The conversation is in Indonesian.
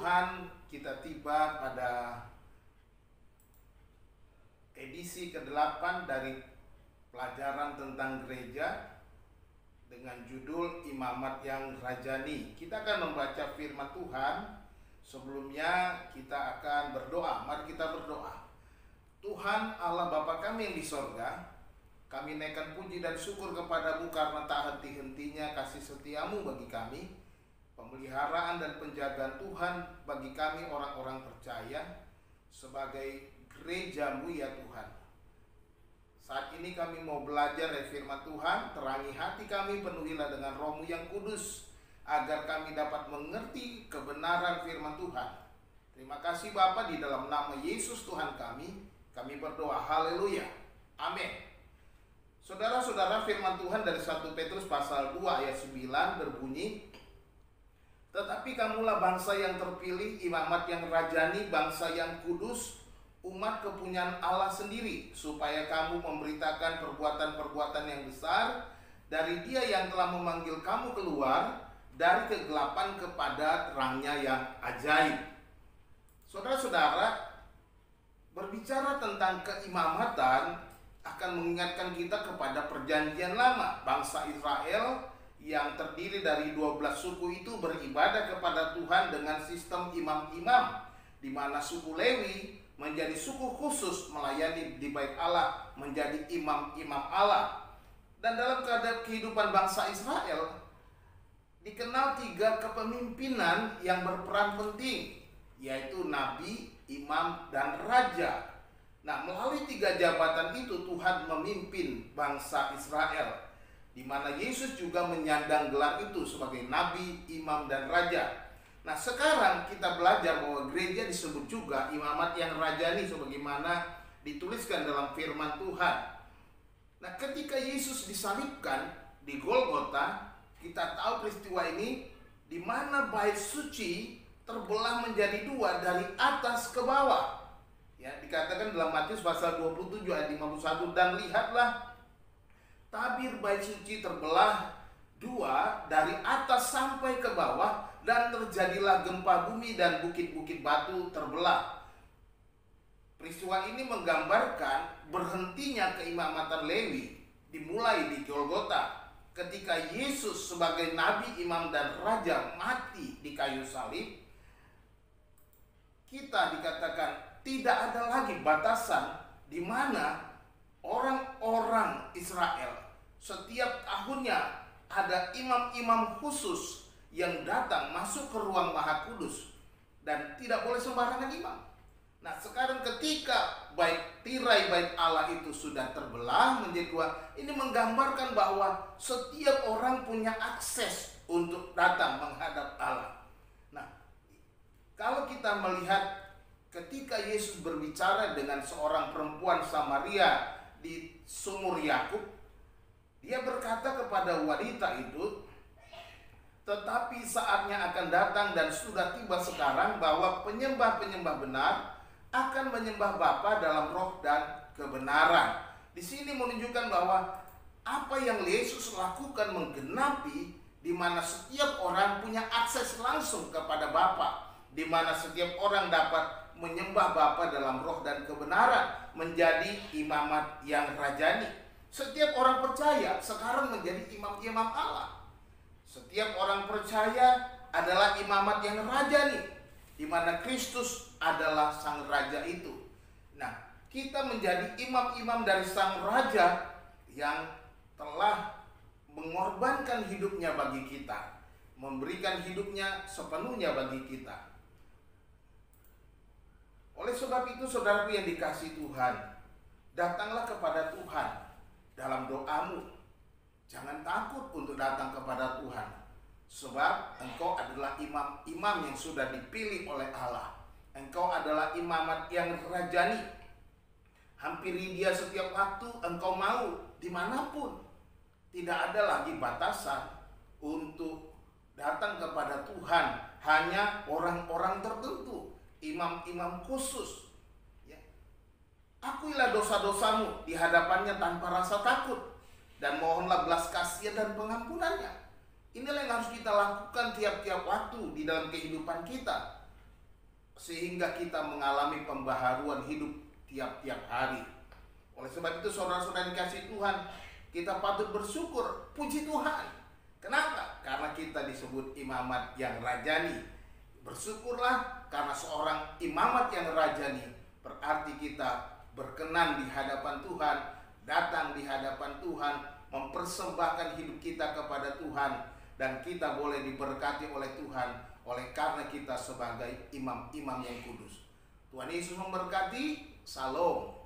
Tuhan, kita tiba pada edisi ke-8 dari pelajaran tentang gereja dengan judul Imamat yang Rajani. Kita akan membaca firman Tuhan. Sebelumnya kita akan berdoa. Mari kita berdoa. Tuhan Allah Bapa kami yang di sorga, kami naikkan puji dan syukur kepadamu karena tak henti-hentinya kasih setiamu bagi kami, pemeliharaan dan penjagaan Tuhan bagi kami orang-orang percaya sebagai gerejamu ya Tuhan. Saat ini kami mau belajar dari firman Tuhan. Terangi hati kami, penuhilah dengan Roh-Mu yang kudus, agar kami dapat mengerti kebenaran firman Tuhan. Terima kasih Bapa, di dalam nama Yesus Tuhan kami berdoa. Haleluya. Amin. Saudara-saudara, firman Tuhan dari 1 Petrus pasal 2 ayat 9 berbunyi, tetapi kamulah bangsa yang terpilih, imamat yang rajani, bangsa yang kudus, umat kepunyaan Allah sendiri, supaya kamu memberitakan perbuatan-perbuatan yang besar dari Dia yang telah memanggil kamu keluar dari kegelapan kepada terangnya yang ajaib. Saudara-saudara, berbicara tentang keimamatan akan mengingatkan kita kepada perjanjian lama. Bangsa Israel yang terdiri dari 12 suku itu beribadah kepada Tuhan dengan sistem imam-imam, di mana suku Lewi menjadi suku khusus melayani di bait Allah, menjadi imam-imam Allah. Dan dalam kehidupan bangsa Israel dikenal 3 kepemimpinan yang berperan penting, yaitu nabi, imam, dan raja. Nah, melalui 3 jabatan itu Tuhan memimpin bangsa Israel, di mana Yesus juga menyandang gelar itu sebagai nabi, imam, dan raja. Nah, sekarang kita belajar bahwa gereja disebut juga imamat yang rajani sebagaimana dituliskan dalam firman Tuhan. Nah, ketika Yesus disalibkan di Golgota, kita tahu peristiwa ini di mana bait suci terbelah menjadi 2 dari atas ke bawah. Ya, dikatakan dalam Matius pasal 27 ayat 51, dan lihatlah tabir bait suci terbelah 2 dari atas sampai ke bawah, dan terjadilah gempa bumi dan bukit-bukit batu terbelah. Peristiwa ini menggambarkan berhentinya keimamatan Lewi dimulai di Golgota ketika Yesus sebagai nabi, imam, dan raja mati di kayu salib. Kita dikatakan tidak ada lagi batasan di mana orang-orang Israel setiap tahunnya ada imam-imam khusus yang datang masuk ke ruang Maha Kudus, dan tidak boleh sembarangan imam. Nah, sekarang ketika tirai bait Allah itu sudah terbelah menjadi 2, ini menggambarkan bahwa setiap orang punya akses untuk datang menghadap Allah. Nah, kalau kita melihat ketika Yesus berbicara dengan seorang perempuan Samaria di sumur Yakub, Dia berkata kepada wanita itu, tetapi saatnya akan datang dan sudah tiba sekarang bahwa penyembah-penyembah benar akan menyembah Bapa dalam roh dan kebenaran. Di sini menunjukkan bahwa apa yang Yesus lakukan menggenapi, di mana setiap orang punya akses langsung kepada Bapa, di mana setiap orang dapat menyembah Bapa dalam roh dan kebenaran, menjadi imamat yang rajani. Setiap orang percaya sekarang menjadi imam-imam Allah. Setiap orang percaya adalah imamat yang rajani, di mana Kristus adalah sang raja itu. Nah, kita menjadi imam-imam dari sang raja yang telah mengorbankan hidupnya bagi kita, memberikan hidupnya sepenuhnya bagi kita. Oleh sebab itu, saudaraku yang dikasihi Tuhan, datanglah kepada Tuhan dalam doamu. Jangan takut untuk datang kepada Tuhan, sebab engkau adalah imam-imam yang sudah dipilih oleh Allah. Engkau adalah imamat yang rajani. Hampiri Dia setiap waktu engkau mau, dimanapun. Tidak ada lagi batasan untuk datang kepada Tuhan. Hanya orang-orang tertentu, imam-imam khusus. Ya. Akuilah dosa-dosamu di hadapannya tanpa rasa takut, dan mohonlah belas kasihan dan pengampunannya. Inilah yang harus kita lakukan tiap-tiap waktu di dalam kehidupan kita. sehingga kita mengalami pembaharuan hidup tiap-tiap hari. Oleh sebab itu saudara-saudara dikasih Tuhan, kita patut bersyukur, puji Tuhan. Kenapa? Karena kita disebut imamat yang rajani. Bersyukurlah karena seorang imamat yang rajani, berarti kita berkenan di hadapan Tuhan, datang di hadapan Tuhan, mempersembahkan hidup kita kepada Tuhan, dan kita boleh diberkati oleh Tuhan oleh karena kita sebagai imam-imam yang kudus. Tuhan Yesus memberkati. Salam.